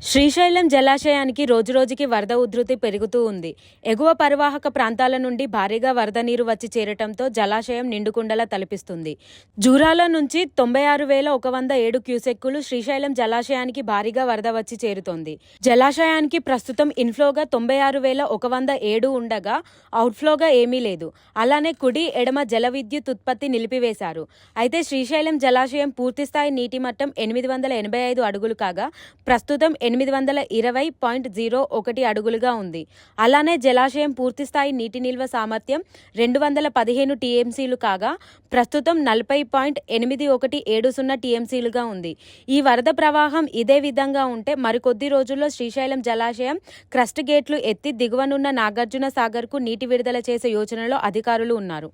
శ్రీశైలం జలాశయానికి రోజురోజుకి వరద ఉధృతి పెరుగుతూ ఉంది. ఎగువ పరివాహక ప్రాంతాల నుండి భారీగా వరద నీరు వచ్చి చేరటంతో జలాశయం నిండుకుండలా తలపిస్తుంది. జూరాల నుంచి 96,107 క్యూసెక్కులు శ్రీశైలం జలాశయానికి భారీగా వరద వచ్చి చేరుతోంది. జలాశయానికి ప్రస్తుతం ఇన్ఫ్లోగా 96,107 ఉండగా అవుట్ఫ్లోగా ఏమీ లేదు. అలానే కుడి, ఎడమ జల విద్యుత్ ఉత్పత్తి నిలిపివేశారు. అయితే శ్రీశైలం జలాశయం పూర్తిస్థాయి నీటి మట్టం 885 అడుగులు కాగా ప్రస్తుతం 820.01 అడుగులుగా ఉంది. అలానే జలాశయం పూర్తిస్థాయి నీటి నిల్వ సామర్థ్యం 215 టీఎంసీలు కాగా ప్రస్తుతం 40.8170 టీఎంసీలుగా ఉంది. ఈ వరద ప్రవాహం ఇదే విధంగా ఉంటే మరికొద్ది రోజుల్లో శ్రీశైలం జలాశయం క్రస్ట్ గేట్లు ఎత్తి దిగువనున్న నాగార్జున సాగర్కు నీటి విడుదల చేసే యోచనలో అధికారులు ఉన్నారు.